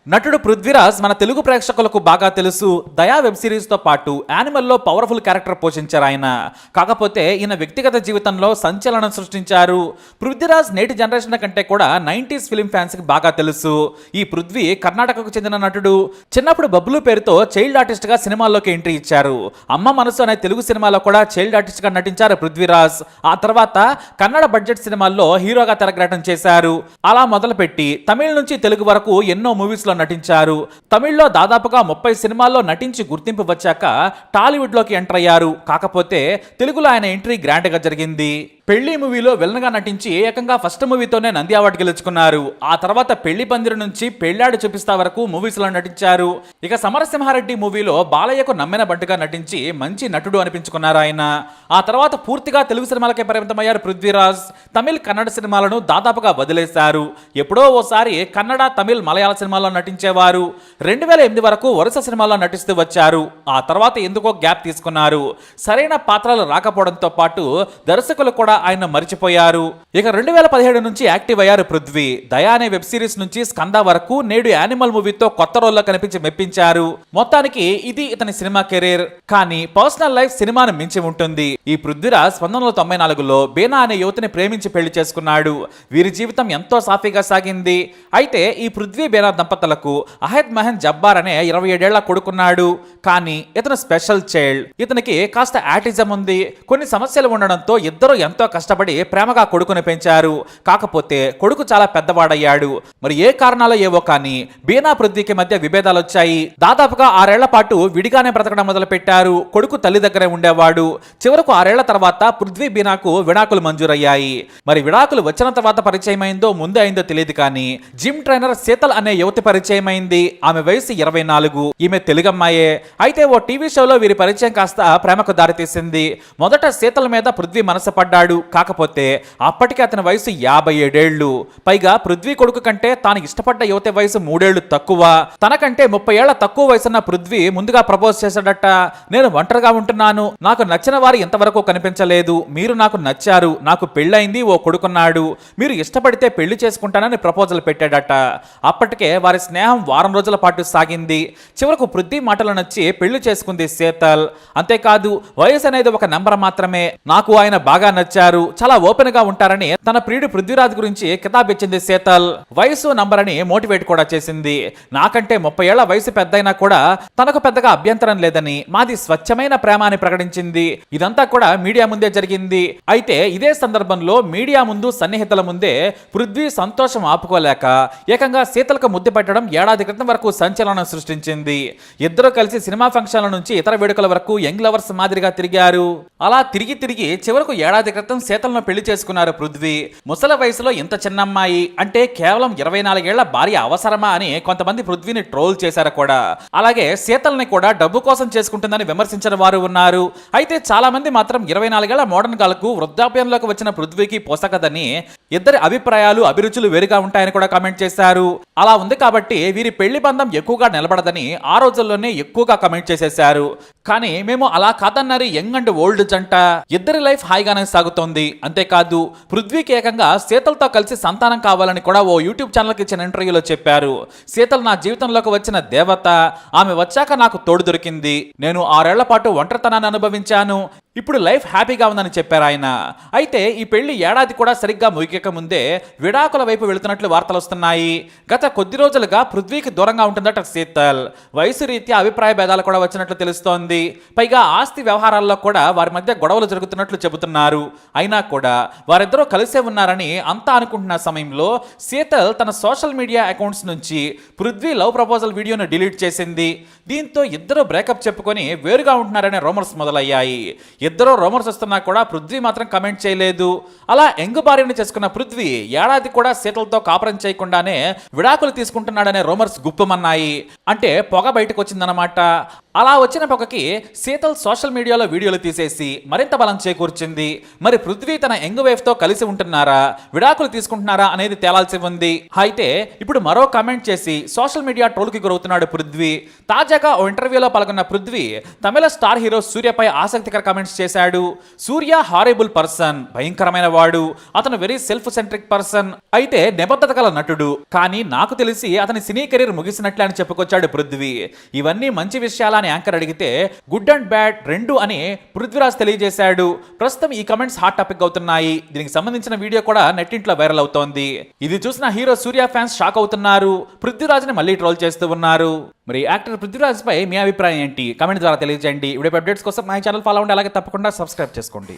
నటుడు పృథ్వీరాజ్ మన తెలుగు ప్రేక్షకులకు బాగా తెలుసు. దయా వెబ్ సిరీస్ తో పాటు యానిమల్లో పవర్ఫుల్ క్యారెక్టర్ పోషించారు ఆయన. కాకపోతే ఈయన వ్యక్తిగత జీవితంలో సంచలనం సృష్టించారు. పృథ్వీరాజ్ నేటి జనరేషన్ కంటే కూడా 90s ఫిల్మ్ ఫ్యాన్స్ కి బాగా తెలుసు. ఈ పృథ్వీ కర్ణాటకకు చెందిన నటుడు. చిన్నప్పుడు బబ్లు పేరుతో చైల్డ్ ఆర్టిస్ట్ గా సినిమాల్లోకి ఎంట్రీ ఇచ్చారు. అమ్మ మనసు అనే తెలుగు సినిమాలో కూడా చైల్డ్ ఆర్టిస్ట్ గా నటించారు పృథ్వీరాజ్. ఆ తర్వాత కన్నడ బడ్జెట్ సినిమాల్లో హీరోగా తెరగ్రాటం చేశారు. అలా మొదలుపెట్టి తమిళ నుంచి తెలుగు వరకు ఎన్నో మూవీస్ నటించారు. తమిళ్లో దాదాపుగా 30 సినిమాల్లో నటించి గుర్తింపు వచ్చాక టాలీవుడ్ లోకి ఎంటర్ అయ్యారు. కాకపోతే తెలుగులో ఆయన ఎంట్రీ గ్రాండ్ గా జరిగింది. పెళ్లి మూవీలో విలన్ గా నటించి ఏకంగా ఫస్ట్ మూవీతోనే నంది అవార్డు గెలుచుకున్నారు. ఆ తర్వాత పెళ్లి పందిరి నుంచి పెళ్లాడు చూపిస్తా వరకు మూవీస్ లో నటించారు. ఇక సమరసింహారెడ్డి మూవీలో బాలయ్యకు నమ్మిన బంటుగా నటించి మంచి నటుడు అనిపించుకున్నారు ఆయన. ఆ తర్వాత పూర్తిగా తెలుగు సినిమాలకే పరిమితమయ్యారు పృథ్వీరాజ్. తమిళ్ కన్నడ సినిమాలను దాదాపుగా వదిలేశారు. ఎప్పుడో ఓసారి కన్నడ తమిళ్ మలయాళ సినిమాల్లో నటించేవారు. 2008 వరకు వరుస సినిమాల్లో నటిస్తూ వచ్చారు. ఆ తర్వాత ఎందుకో గ్యాప్ తీసుకున్నారు. సరైన పాత్రలు రాకపోవడంతో పాటు దర్శకులు కూడా ఆయన మరిచిపోయారు. ఇక 2017 నుంచి యాక్టివ్ అయ్యారు పృథ్వీ. దయా అనే వెబ్ సిరీస్ నుంచి స్కంద వరకు నేడు యానిమల్ మూవీతో కొత్త రోల్లో కనిపించి మెప్పించారు. మొత్తానికి ఇది ఇతని సినిమా కెరీర్. కానీ పర్సనల్ లైఫ్ సినిమాను మించి ఉంటుంది. ఈ పృథ్వీరాజ్ 1994లో బేనా అనే యువతిని ప్రేమించి పెళ్లి చేసుకున్నాడు. వీరి జీవితం ఎంతో సాఫీగా సాగింది. అయితే ఈ పృథ్వీ బేనా దంపతులకు అహద్ మహన్ జబ్బార్ అనే 27 ఏళ్ల కొడుకున్నాడు. కానీ ఇతను స్పెషల్ చైల్డ్. ఇతనికి కాస్త ఆటిజం ఉంది. కొన్ని సమస్యలు ఉండడంతో ఇద్దరు ఎంతో కష్టపడి ప్రేమగా కొడుకుని పెంచారు. కాకపోతే కొడుకు చాలా పెద్దవాడయ్యాడు. మరి ఏ కారణాలు ఏవో కానీ బీనా పృథ్వీకి మధ్య విభేదాలు వచ్చాయి. దాదాపుగా 6 ఏళ్ల పాటు విడిగానే బ్రతకడం మొదలు పెట్టారు. కొడుకు తల్లి దగ్గరే ఉండేవాడు. చివరకు 6 ఏళ్ల తర్వాత పృథ్వీ బీనాకు విడాకులు మంజూరయ్యాయి. మరి విడాకులు వచ్చిన తర్వాత పరిచయం అయిందో ముందే అయిందో తెలియదు కానీ జిమ్ ట్రైనర్ శీతల్ అనే యువతి పరిచయం అయింది. ఆమె వయసు 24. ఈమె తెలుగమ్మాయే. అయితే ఓ టీవీ షోలో వీరి పరిచయం కాస్త ప్రేమకు దారితీసింది. మొదట శీతల్ మీద పృథ్వీ మనసు పడ్డాడు. కాకపోతే అప్పటికి అతని వయసు 57 ఏళ్లు. పైగా పృథ్వీ కొడుకు కంటే తాను ఇష్టపడ్డ యువతి వయసు 3 ఏళ్లు తక్కువ. తనకంటే 30 ఏళ్ల తక్కువ వయసున్న పృథ్వీ ముందుగా ప్రపోజ్ చేశాడట. నేను ఒంటరిగా ఉంటున్నాను. నాకు నచ్చిన వారు ఇంతవరకు కనిపించలేదు. మీరు నాకు నచ్చారు. నాకు పెళ్ళైంది. ఓ కొడుకున్నాడు. మీరు ఇష్టపడితే పెళ్లి చేసుకుంటానని ప్రపోజల్ పెట్టాడట. అప్పటికే వారి స్నేహం వారం రోజుల పాటు సాగింది. చివరకు పృథ్వీ మాటలు నచ్చి పెళ్లి చేసుకుంది శీతల్. అంతేకాదు వయసు అనేది ఒక నెంబర్ మాత్రమే. నాకు ఆయన బాగా నచ్చారు. చాలా ఓపెన్ గా ఉంటారని తన ప్రియుడు పృథ్వీరాజ్ గురించి కితాబ్ ఇచ్చింది శీతల్. వయసు నంబర్ అని మోటివేట్ కూడా చేసింది. నాకంటే 30 ఏళ్ల వయసు పెద్దయినా కూడా తనకు పెద్దగా అభ్యంతరం లేదని, మాది స్వచ్ఛమైన ప్రేమ అని ప్రకటించింది. ఇదంతా కూడా మీడియా ముందే జరిగింది. అయితే ఇదే సందర్భంలో మీడియా ముందు సన్నిహితుల ముందే పృథ్వీ సంతోషం ఆపుకోలేక ఏకంగా శీతల్కు ముద్దు పెట్టడం ఏడాది క్రితం వరకు సంచలనం సృష్టించింది. ఇద్దరు కలిసి సినిమా ఫంక్షన్ల నుంచి ఇతర వేడుకల వరకు యంగ్ లవర్స్ మాదిరిగా తిరిగారు. అలా తిరిగి చివరకు ఏడాది క్రితం శీతల్ను పెళ్లి చేసుకున్నారు పృథ్వీ. ముసలి వయసులో ఇంత చిన్న అమ్మాయి అంటే కేవలం 24 ఏళ్ల భార్య అవసరమా అని కొంతమంది పృథ్వీని ట్రోల్ చేశారు కూడా. అలాగే శీతల్ని కూడా డబ్బు కోసం చేసుకుంటుందని విమర్శించిన వారు ఉన్నారు. అయితే చాలా మంది మాత్రం 24 ఏళ్ల మోడర్న్ గాలకు వృద్ధాప్యంలోకి వచ్చిన పృథ్వీకి పోసకదని, ఇద్దరి అభిప్రాయాలు అభిరుచులు వేరుగా ఉంటాయని కూడా కామెంట్ చేశారు. అలా ఉంది కాబట్టి వీరి పెళ్లి బంధం ఎక్కువగా నిలబడదని ఆ రోజుల్లోనే ఎక్కువగా కామెంట్ చేసేశారు. కానీ మేము అలా కాదన్నారు యంగ్ అండ్ ఓల్డ్ జంట. ఇద్దరి లైఫ్ హాయిగానే సాగుతోంది. అంతేకాదు పృథ్వీకి ఏకంగా శీతల్తో కలిసి సంతానం కావాలని కూడా ఓ యూట్యూబ్ ఛానల్కి ఇచ్చిన ఇంటర్వ్యూలో చెప్పారు. శీతల్ నా జీవితంలోకి వచ్చిన దేవత. ఆమె వచ్చాక నాకు తోడు దొరికింది. నేను 6 ఏళ్ల పాటు ఒంటరితనాన్ని అనుభవించాను. ఇప్పుడు లైఫ్ హ్యాపీగా ఉందని చెప్పారు ఆయన. అయితే ఈ పెళ్లి ఏడాది కూడా సరిగ్గా ముగియక ముందే విడాకుల వైపు వెళుతున్నట్లు వార్తలు వస్తున్నాయి. గత కొద్ది రోజులుగా పృథ్వీకి దూరంగా ఉంటుందట శీతల్. వయసు రీత్యా అభిప్రాయ భేదాలు కూడా వచ్చినట్లు తెలుస్తోంది. పైగా ఆస్తి వ్యవహారాల్లో కూడా వారి మధ్య గొడవలు జరుగుతున్నట్లు చెబుతున్నారు. అయినా కూడా వారిద్దరూ కలిసే ఉన్నారని అంతా అనుకుంటున్న సమయంలో శీతల్ తన సోషల్ మీడియా అకౌంట్స్ నుంచి పృథ్వీ లవ్ ప్రపోజల్ వీడియోను డిలీట్ చేసింది. దీంతో ఇద్దరు బ్రేకప్ చెప్పుకొని వేరుగా ఉంటున్నారనే రూమర్స్ మొదలయ్యాయి. ఇద్దరు రూమర్స్ వస్తున్నా కూడా పృథ్వీ మాత్రం కమెంట్ చేయలేదు. అలా యంగ్ భార్యను చేసుకున్న పృథ్వీ ఏడాది కూడా శీతల్తో కాపురం చేయకుండానే విడాకులు తీసుకుంటున్నాడనే రూమర్స్ గుప్పమన్నాయి. అంటే పొగ బయటకు వచ్చిందన్నమాట. అలా వచ్చిన పొగకి శీతల్ సోషల్ మీడియాలో వీడియోలు తీసేసి మరింత బలం చేకూర్చింది. మరి పృథ్వీ తన యంగ్ వైఫ్ తో కలిసి ఉంటున్నారా, విడాకులు తీసుకుంటున్నారా అనేది తేలాల్సి ఉంది. అయితే ఇప్పుడు మరో కామెంట్ చేసి సోషల్ మీడియా ట్రోల్ కి గురవుతున్నాడు పృథ్వీ. తాజాగా ఓ ఇంటర్వ్యూలో పాల్గొన్న పృథ్వీ తమిళ స్టార్ హీరో సూర్యపై ఆసక్తికర కామెంట్స్ చేశాడు. సూర్య హారబుల్ పర్సన్, భయంకరమైన వాడు, అతను వెరీ సెల్ఫ్ సెంట్రిక్ పర్సన్, అయితే నిబద్ధత గల నటుడు, కానీ నాకు తెలిసి అతని సినీ కెరీర్ ముగిసినట్లే అని చెప్పుకొచ్చాడు పృథ్వీ. ఇవన్నీ మంచి విషయాల అని యాంకర్ అడిగితే గుడ్ అండ్ బ్యాడ్ రెండు అని పృథ్వీరాజ్ తెలియజేశాడు. ప్రస్తుతం ఈ కమెంట్స్ హాట్ టాపిక్ అవుతున్నాయి. దీనికి సంబంధించిన వీడియో కూడా నెట్టింట్లో వైరల్ అవుతోంది. ఇది చూసిన హీరో సూర్య ఫ్యాన్స్ షాక్ అవుతున్నారు. పృథ్వీరాజ్ ని మళ్ళీ ట్రోల్ చేస్తూ ఉన్నారు. మరి యాక్టర్ పృథ్వీరాజ్ పై మీ అభిప్రాయం ఏంటి? కమెంట్ ద్వారా తెలియజేయండి. వీడియో అప్డేట్స్ కోసం మా ఛానల్ ఫాలో అవ్వండి, అలాగే తప్పకుండా సబ్స్క్రైబ్ చేసుకోండి.